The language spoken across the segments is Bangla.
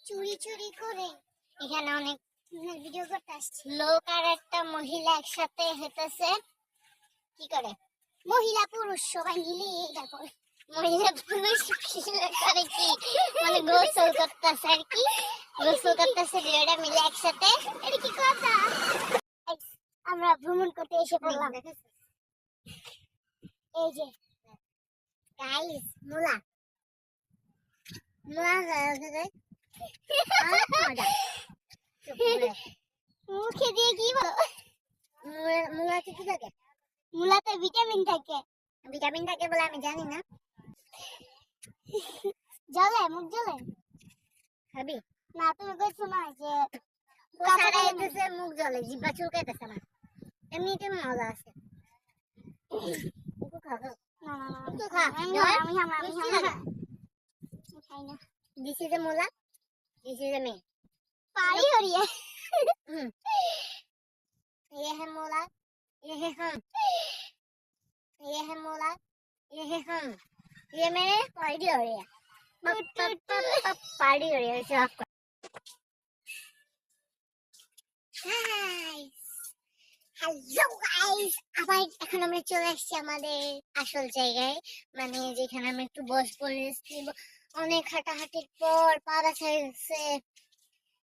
চুরি চুরি করে এখানে অনেক ভিডিও করতে আসছে লোক আর একটা মহিলা একসাথে হেঁটেছে। কি করে মহিলা পুরুষ সবাই মিলে এটা করে। মহিলা পুরুষ করে কি মানে গোসল করতেছে আর কি, গোসল করতেছে দুইটা মিলে একসাথে। এটা কি কথা? আমরা ভ্রমণ করতে এসে পড়লাম। এই যে গাইস মুলা মুখে দিয়ে কি বলো? মূলাতে কি থাকে? মূলাতে ভিটামিন থাকে। ভিটামিন থাকে বলে আমি জানি না। জ্বলে মুখ জ্বলে খাবি না? তুমি কইছো না যে মুখ জ্বলে, জিহ্বা চুলকাইতেছে না। এমনিতে মজা আছে। This is a mula. This is a me. पारी हो रही है। ये है मोला, ये है हम, ये है मोला, ये है हम, ये मेरे पार्टी हो रही है। पार्टी हो रही है सब। হ্যালো গাইস, আবার এখন আমরা চলে আসছি আমাদের আসল জায়গায়, মানে যেখানে আমরা একটু বসবো, রেস্ট নিব। অনেক হাঁটাহাঁটির পর পা ব্যথা হয়েছে।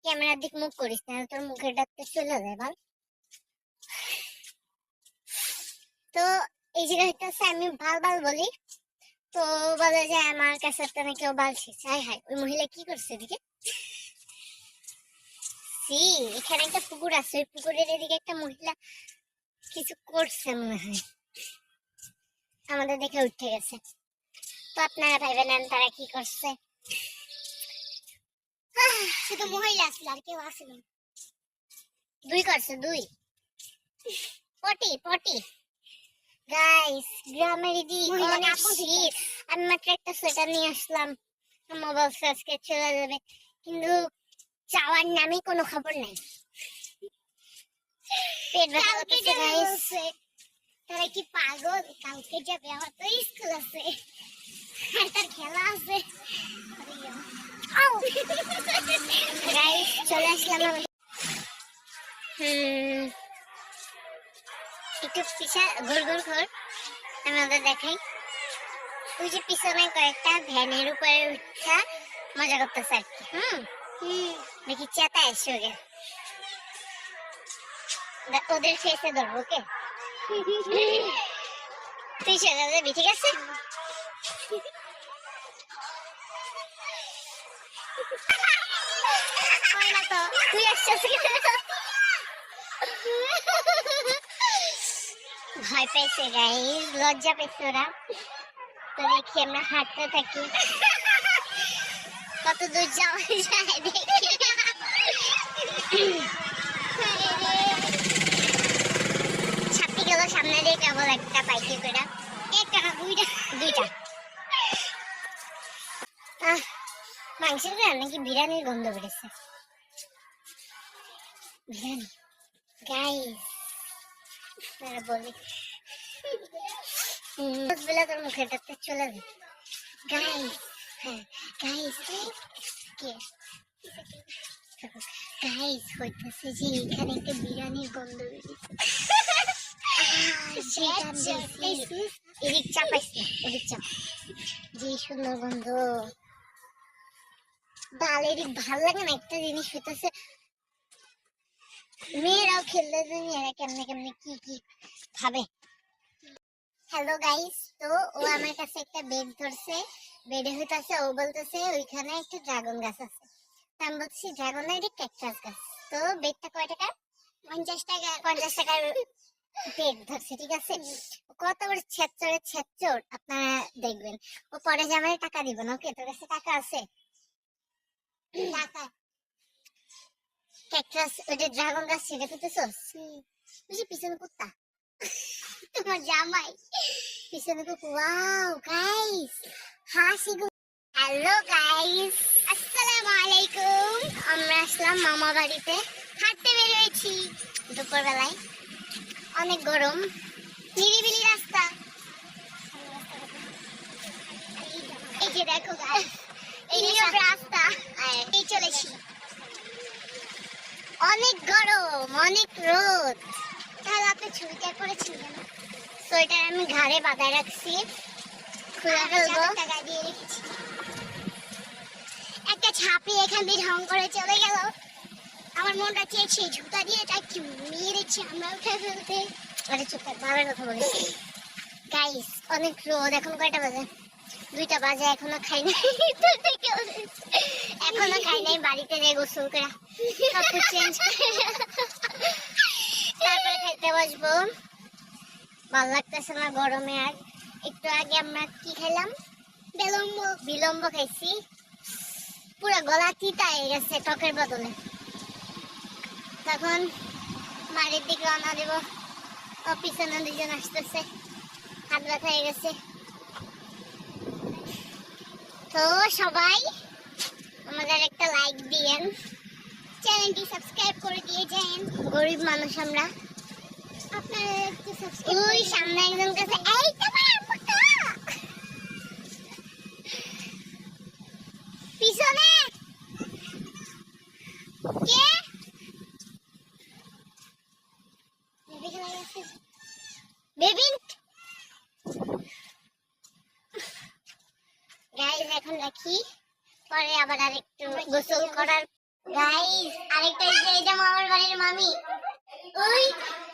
ক্যামেরার দিক মুখ করিস না, তোর মুখের ডাকতে চলে যায় বল। তো এই জায়গাটা আমি বাল বলি, তো বলে যে আমার কাছে না কেউ বালছে। হাই হাই, ওই মহিলা কি করছে এদিকে? এখানে একটা পুকুর আছে, ওই পুকুরের এদিকে একটা মহিলা কিছু করছে মনে হয়, আমাদের দেখে উঠে গেছে। তো আপনারা ভাইবেন তারা কি করছে। শুধু মহিলা আসলে আর কেউ আসে না। দুই করছে, দুই পটি পটি। গাইস গ্রামের দিক অনেক শীত। আমি মাত্র একটা সোয়েটার নিয়ে আসলাম, আমার বলছে আজকে চলে যাবে, কিন্তু যাওয়ার নামে কোনো খবর নাই। পেট ব্যথা করতেছে গাইস। তারা কি পাগল? কালকে যাবে, আমার তো স্কুল আছে আর তার খেলা আছে। গাইস চলে আসলাম। একটু পিছা গোল গোল ঘর আমি ওদের দেখাই। ওই যে পিছনে কয়েকটা ভ্যানের উপরে উঠা মজা করতেছে আর কি। দেখি চেতা এসে ওকে, ওদের ফেসে ধরবো। ওকে তুই সোজা যাবি, ঠিক আছে? তুই আসছিস ভয় পেয়েছে গাইস, লজ্জা পেয়েছে ওরা। তো দেখি আমরা হাঁটতে থাকি, কত দূর যাওয়া যায় দেখি। ছাপি গেল সামনে দিয়ে কেবল একটা পাইকে করে, একটা না দুইটা। মাংসের নাকি বিরিয়ানির গন্ধ বেড়েছে। বিরিয়ানি গাইস বলি বেলা তোর মুখে ডাকতে চলে যাবে গাইস। হ্যাঁ গাইস, গাইস হইতেছে যে এখানে একটা বিরিয়ানির গন্ধ বেরিয়েছে। এদিক চাপাইস না, এদিক চাপ। যে সুন্দর গন্ধ বাল। এদিক ভাল লাগে না, একটা জিনিস হইতেছে মেয়েরাও খেলতে জানি, এরা কেমনে কেমনে কি কি ভাবে। হ্যালো গাইস, তো ও আমার কাছে একটা বেড ধরছে, বেডে হইতাছে ও বলতেছে ওইখানে একটা ড্রাগন গাছ আছে। আমি বলছি ড্রাগন না, এটা ক্যাকটাস গাছ। তো বেডটা কয় টাকা? 50 টাকা। 50 টাকার বেড ধরছে, ঠিক আছে? কত বড় ছেচ্চর আপনারা দেখবেন। ও পরে যে আমার টাকা দিব না। ওকে, তোর কাছে টাকা আছে? টাকা ক্যাকটাস ওই যে ড্রাগন গাছ সেটা পেতেছস? বুঝি পিছনে কুত্তা তোমার জামাই পিছনে কুকুর। ওয়াও গাইস, হাসি। হ্যালো গাইস, আসসালামু আলাইকুম। আমরা আসলাম মামা বাড়িতে, হাঁটতে বের হয়েছি দুপুর বেলায়। অনেক গরম, নিরিবিলি রাস্তা। এই যে দেখো গাইস, এই রাস্তা, এই চলেছি। অনেক গরম, অনেক রোদ। তাহলে আপনি ছুরিটা করেছেন কেন? সোয়েটার আমি ঘাড়ে বাঁধায় রাখছি, খুলে ফেলবো। দিয়ে রেখেছি, একটা ছাপি এখান দিয়ে ঢং করে চলে গেল। আমার মনটা চেয়েছে জুতা দিয়ে তাকে মেরেছে আমরা উঠে ফেলতে। আরে চুপ থাক, ভালো কথা বলেছি। গাইস অনেক রোদ, এখন কয়টা বাজে? 2টা বাজে, এখনো খাই নাই। এখনো খাই নাই, বাড়িতে যাই গোসল করে কাপড় চেঞ্জ করে তারপরে খাইতে বসবো। ভালো লাগতেছে না গরমে। আর একটু আগে আমরা কি খেলাম? বিলম্ব খাইছি, পুরো গলা তিতা হয়ে গেছে টকের বদলে। তখন বাড়ির দিকে রওনা দেব। পিছনে 2জন আসতেছে, হাত ব্যথা হয়ে গেছে। তো সবাই আমাদের একটা লাইক দিয়েন, চ্যানেলটি সাবস্ক্রাইব করে দিয়ে যান। গরিব মানুষ আমরা, আপনারা একটু সাবস্ক্রাইব। ওই সামনে একজন কাছে, এই তোমার আম্মুটা পিছনে কে? বেবিন গাইস, এখন রাখি, পরে আবার আরেকটু গোসল করার। গাইস আরেকটা, এই যে মামার বাড়ির মামি, ওই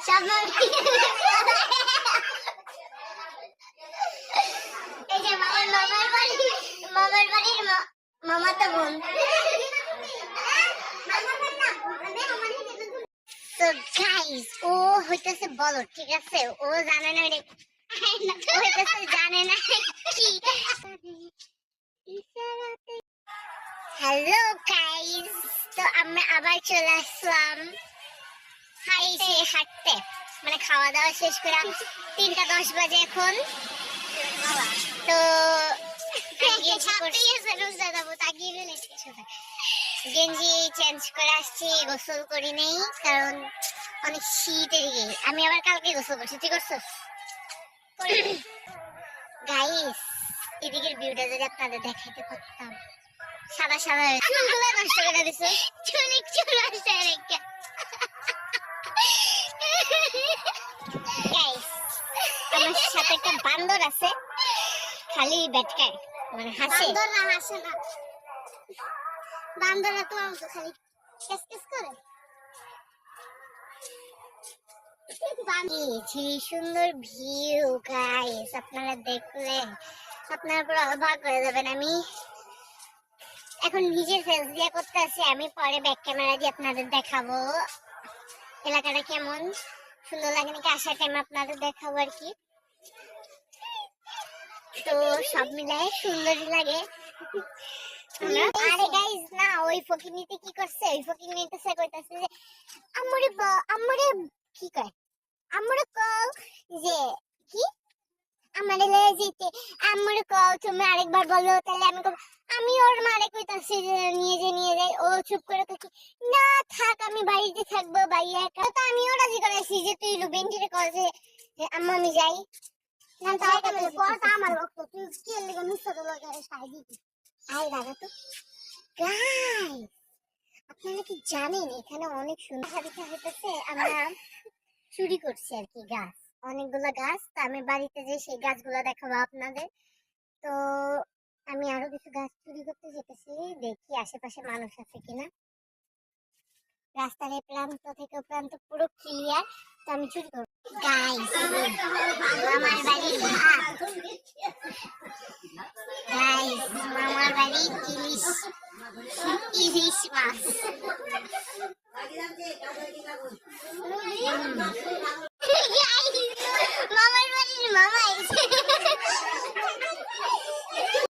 সব মামি, এই যে মামার বাড়ির মামাতো বোন। তো গাইস ও হইতেছে বলো, ঠিক আছে? ও জানে না, জানে না কি। হ্যালো গাইস, তো আমরা আবার চলে আসলাম হাঁটতে, মানে খাওয়া দাওয়া শেষ করে। 3টা 10 বাজে এখন। তো গেঞ্জি চেঞ্জ করে আসছি, গোসল করি নেই কারণ অনেক শীত এদিকে। আমি আবার কালকে গোসল করছি, তুই করছিস? গাইস এদিকের ভিউটা যদি আপনাদের দেখাইতে পারতাম, সাদা সাদা চুলগুলো নষ্ট করে দিছে, চুল নষ্ট করে রেখে। গাইস আমার সাথে একটা বান্দর আছে, খালি ব্যাটকায়, মানে হাসে। বান্দর না, হাসে না, বান্দররা তো আমাকে খালি কিস কিস করে। সুন্দর ভিউ গাইস, আপনারা দেখলে আপনারা পুরো অবাক হয়ে যাবেন। আমি এখন নিজের ফেস দিয়ে করতে আছি, আমি পরে ব্যাক ক্যামেরা দিয়ে আপনাদের দেখাবো এলাকাটা কেমন সুন্দর লাগে নাকি। আসার টাইম আপনাদের দেখাবো আর কি। তো সব মিলায় সুন্দরই লাগে। আরে গাইস না, ওই ফকিনিতে কি করছে, ওই ফকিনিতে সে কইতাছে যে আম্মুরে কি কয়, আম্মুরে কও যে কি, আমারে লয়ে যেতে, আম্মুরে কও তুমি আরেকবার বলো। তাহলে আমি ওর মারে কইতাছি যে নিয়ে যাই। ও চুপ করে কইছে না থাক, আমি বাড়িতে থাকবো, বাইয়া একা। তো আমিও রাজি করাইছি যে তুই রুবেনজিরে কও যে আম্মু আমি যাই না। তাও বলে পড়া আমার রক্ত, তুই কি লাগা মিথ্যা তো লাগারে সাই দিবি। আই দাদা তো গাইস, আপনারা কি জানেন এখানে অনেক সুন্দর দেখা হইতেছে। আমরা চুরি করছি আর কি গাছ, অনেকগুলো গাছ। তো আমি বাড়িতে যে সেই গাছগুলো দেখাবো আপনাদের। তো আমি আরো কিছু গাছ চুরি করতে যেতেছি, দেখি আশেপাশে মানুষ আছে কিনা। রাস্তার এই প্রান্ত থেকে প্রান্ত পুরো ক্লিয়ার, তো আমি চুরি করবো গাইস। আমার